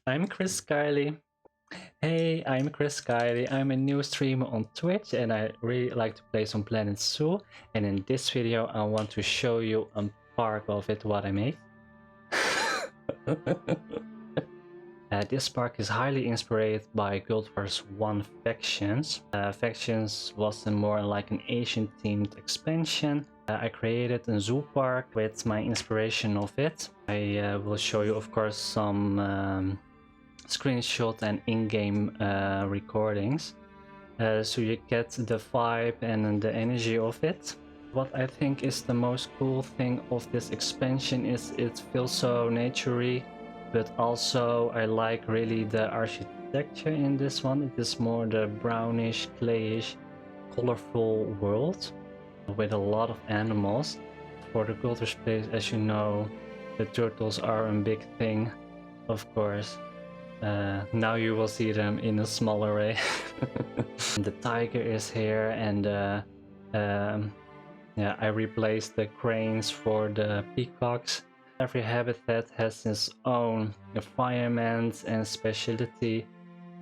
I'm Chris Kiley. Hey, I'm Chris Kiley. I'm a new streamer on Twitch and I really like to play some Planet Zoo. And in this video, I want to show you a part of it what I made. This park is highly inspired by Guild Wars 1 Factions. Factions was more like an Asian themed expansion. I created a zoo park with my inspiration of it. I will show you of course some screenshot and in-game recordings, so you get the vibe and the energy of it. What I think is the most cool thing of this expansion is it feels so naturey, but also I like really the architecture in this one. It is more the brownish, clayish, colorful world with a lot of animals. For the culture space, as you know, the turtles are a big thing, of course. Now you will see them in a smaller way. The tiger is here, and yeah, I replaced the cranes for the peacocks. Every habitat has its own requirements and specialty,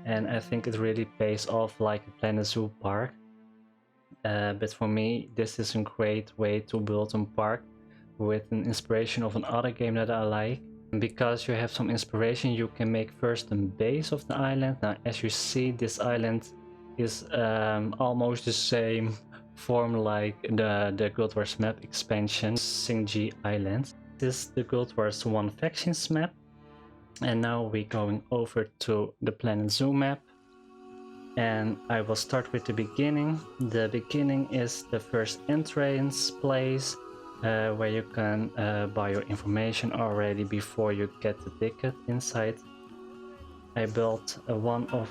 and I think it really pays off like a Planet Zoo park. But for me, this is a great way to build a park with an inspiration of another game that I like. Because you have some inspiration, you can make first the base of the island. Now, as you see, this island is almost the same form like the Guild Wars map expansion, Singji Island. This is the Guild Wars 1 Factions map. And now we're going over to the Planet Zoo map. And I will start with the beginning. The beginning is the first entrance place, where you can buy your information already before you get the ticket inside. I built one of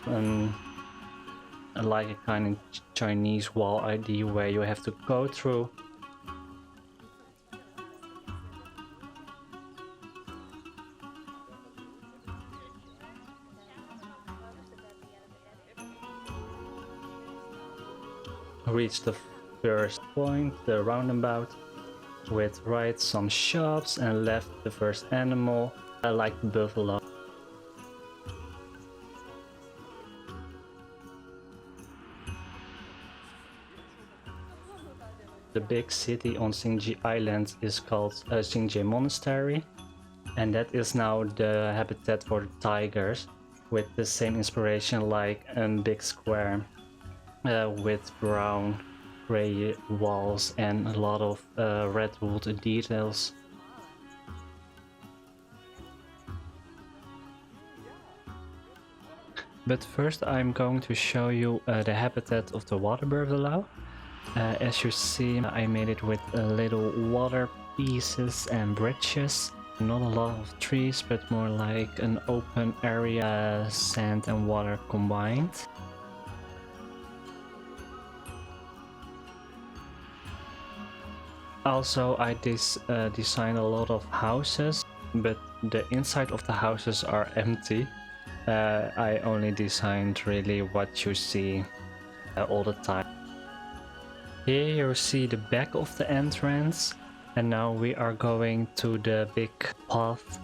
like a kind of Chinese wall ID where you have to go through. Reach the first point, the roundabout. With right some shops and left the first animal. I like the buffalo. The big city on Singji Island is called Singji Monastery, and that is now the habitat for the tigers, with the same inspiration like a big square with brown gray walls and a lot of redwood details. But first I'm going to show you the habitat of the water buffalo. As you see, I made it with little water pieces and bridges. Not a lot of trees, but more like an open area, sand and water combined. Also, I designed a lot of houses, but the inside of the houses are empty. I only designed really what you see all the time. Here you see the back of the entrance, and now we are going to the big path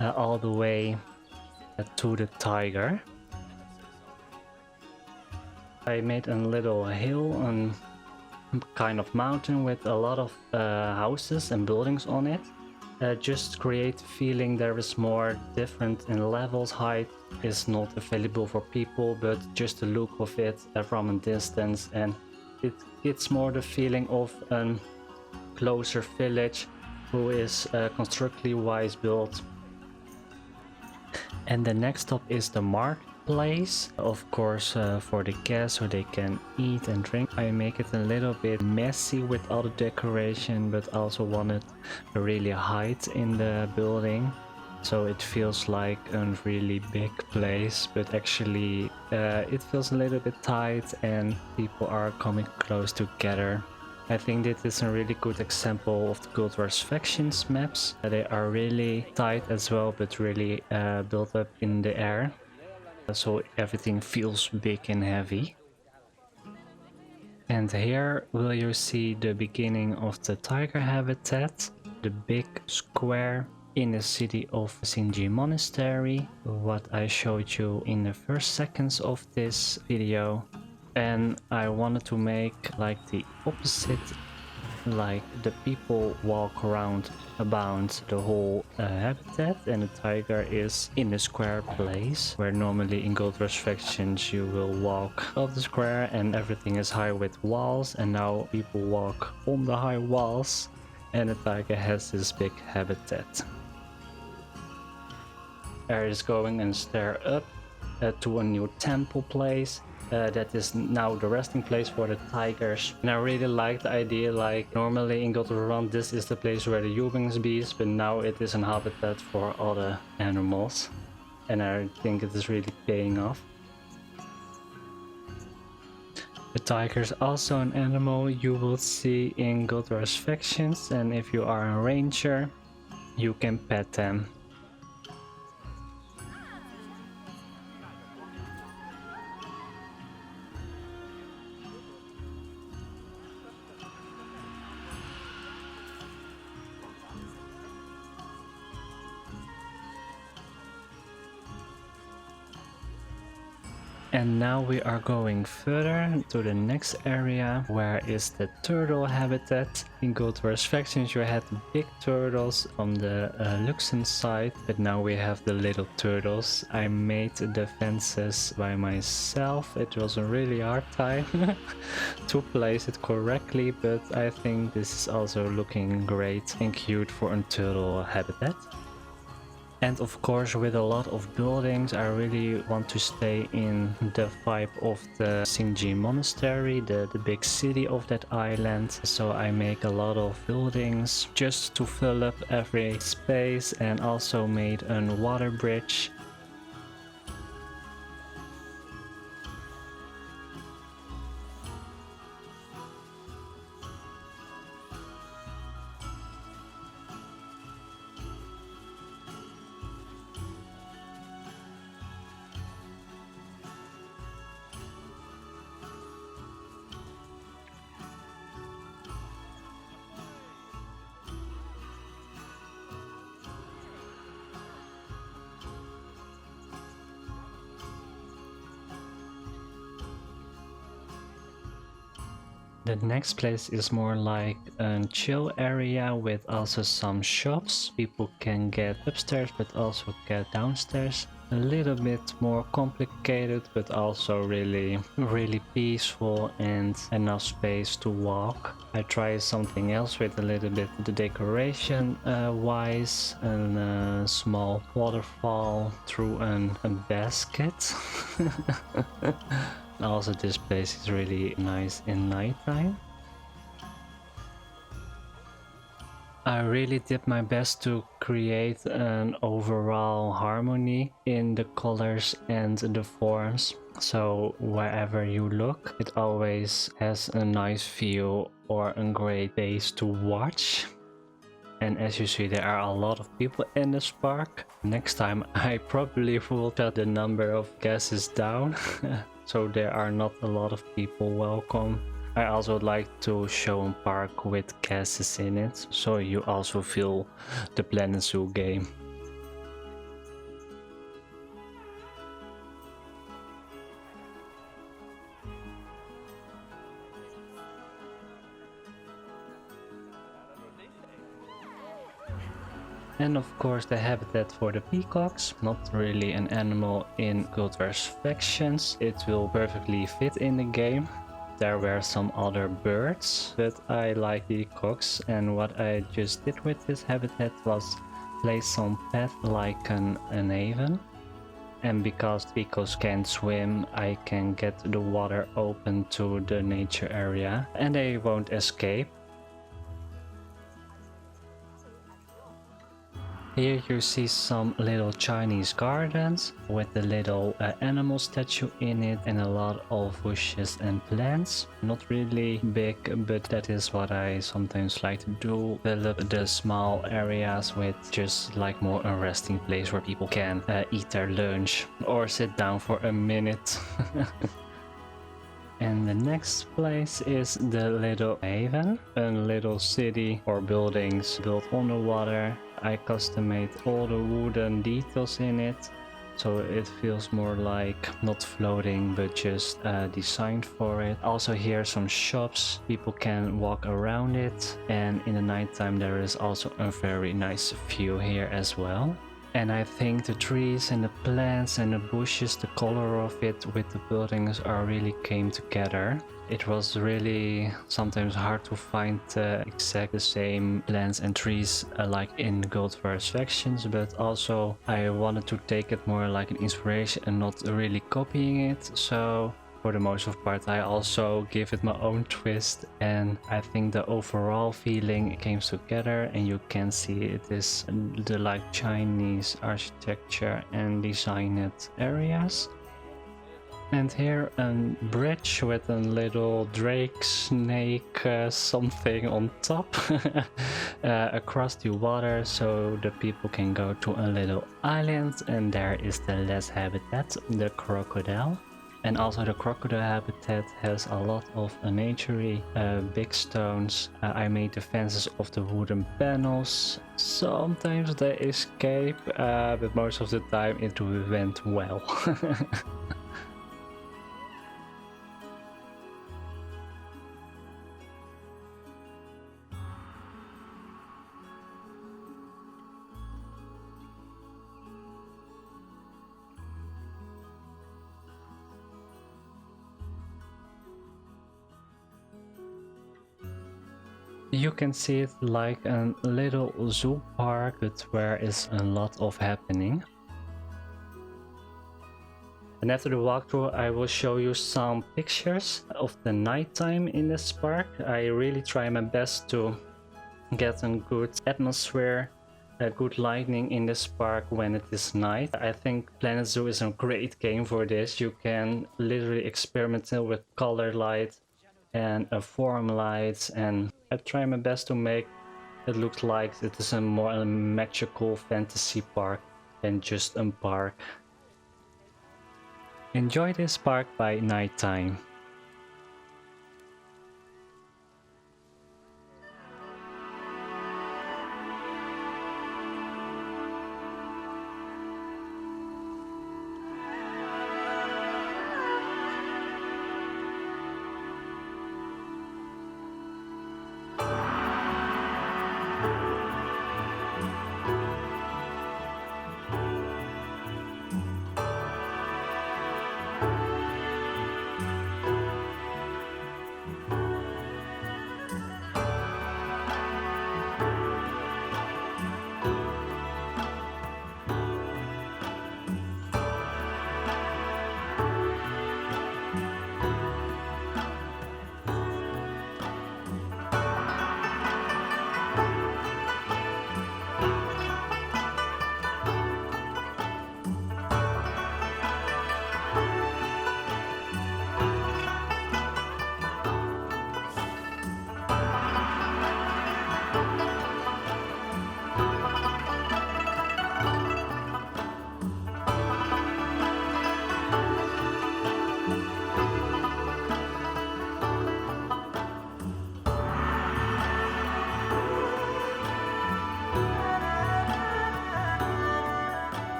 all the way to the tiger. I made a little hill and kind of mountain with a lot of houses and buildings on it. Just create feeling there is more different in levels. Height is not available for people, but just the look of it from a distance, and it gets more the feeling of a closer village who is constructively wise built. And the next stop is the marketplace, of course, for the guests so they can eat and drink. I make it a little bit messy with all the decoration, but also wanted a really height in the building, so it feels like a really big place, but actually it feels a little bit tight and people are coming close together. I think this is a really good example of the Guild Wars Factions maps. They are really tight as well, but really built up in the air, so everything feels big and heavy. And here will you see the beginning of the tiger habitat, the big square in the city of Xinji Monastery, what I showed you in the first seconds of this video. And I wanted to make like the opposite, like the people walk around about the whole habitat, and the tiger is in the square place, where normally in Gold Rush factions you will walk up the square and everything is high with walls, and now people walk on the high walls and the tiger has this big habitat. I is going and stare up to a new temple place. That is now the resting place for the tigers, and I really like the idea, like normally in God of War this is the place where the humans be, but now it is an habitat for other animals, and I think it is really paying off. The tiger is also an animal you will see in God of War factions, and if you are a ranger you can pet them. And now we are going further to the next area, where is the turtle habitat. In Gold Wars factions you had the big turtles on the Luxon side, but now we have the little turtles. I made the fences by myself. It was a really hard time to place it correctly, but I think this is also looking great and cute for a turtle habitat. And of course, with a lot of buildings, I really want to stay in the vibe of the Xinji Monastery, the big city of that island. So I make a lot of buildings just to fill up every space, and also made a water bridge. The next place is more like a chill area with also some shops. People can get upstairs but also get downstairs. A little bit more complicated, but also really peaceful and enough space to walk. I tried something else with a little bit the decoration wise, and a small waterfall through a basket. Also, this place is really nice in nighttime. I really did my best to create an overall harmony in the colors and the forms. So wherever you look, it always has a nice feel or a great base to watch. And as you see, there are a lot of people in this park. Next time I probably will cut the number of guests down. So there are not a lot of people welcome. I also would like to show a park with guests in it, so you also feel the Planet Zoo game. And of course the habitat for the peacocks, not really an animal in Gold Wars factions. It will perfectly fit in the game. There were some other birds, but I like peacocks, and what I just did with this habitat was place some path like an haven. And because peacocks can't swim, I can get the water open to the nature area and they won't escape. Here you see some little Chinese gardens with a little animal statue in it and a lot of bushes and plants. Not really big, but that is what I sometimes like to do. Fill up the small areas with just like more a resting place where people can eat their lunch or sit down for a minute. And the next place is the Little Haven, a little city or buildings built on the water. I custom made all the wooden details in it, so it feels more like not floating but just designed for it. Also here some shops, people can walk around it, and in the nighttime there is also a very nice view here as well. And I think the trees and the plants and the bushes, the color of it with the buildings are really came together. It was really sometimes hard to find exact the same plants and trees like in GW'Zoo sections, but also I wanted to take it more like an inspiration and not really copying it. So for the most of part I also give it my own twist, and I think the overall feeling came together, and you can see it is the like Chinese architecture and designed areas. And here a bridge with a little drake snake something on top across the water, so the people can go to a little island, and there is the last habitat, the crocodile. And also the crocodile habitat has a lot of nature big stones. I made the fences of the wooden panels. Sometimes they escape, but most of the time it went well. You can see it like a little zoo park, but where is a lot of happening. And after the walkthrough I will show you some pictures of the nighttime in this park. I really try my best to get a good atmosphere, a good lighting in this park when it is night. I think Planet Zoo is a great game for this. You can literally experiment with color light and form lights, and I try my best to make it look like it is a more magical fantasy park than just a park. Enjoy this park by nighttime.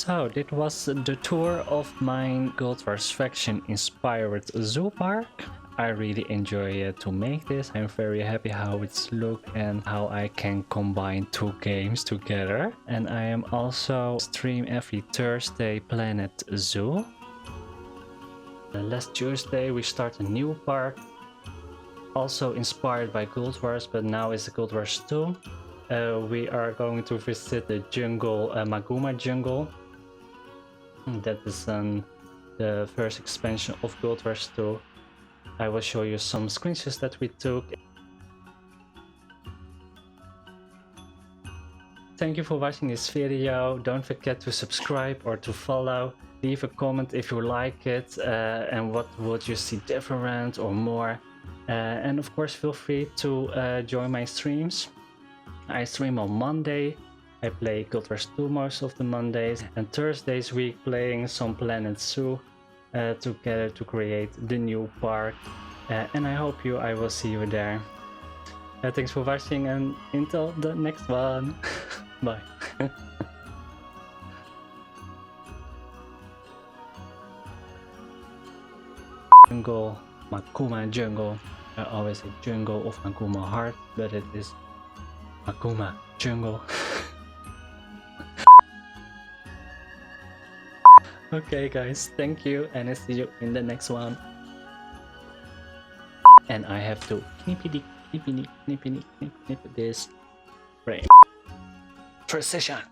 So this was the tour of my Guild Wars faction inspired zoo park. I really enjoy to make this. I'm very happy how it's look and how I can combine two games together. And I am also stream every Thursday Planet Zoo. Last Tuesday we start a new park, also inspired by Guild Wars, but now it's Guild Wars 2. We are going to visit the jungle, Maguma jungle. That is the first expansion of Guild Wars 2. I will show you some screenshots that we took. Thank you for watching this video. Don't forget to subscribe or to follow. Leave a comment if you like it and what would you see different or more. And of course feel free to join my streams. I stream on Monday. I play Guild Wars 2 most of the Mondays, and Thursdays we playing some Planet Zoo together to create the new park. And I hope I will see you there. Thanks for watching and until the next one. Bye. Jungle, Maguma jungle. I always say jungle of Maguma heart, but it is Maguma jungle. Okay guys, thank you and I see you in the next one. And I have to knip this frame. Precision.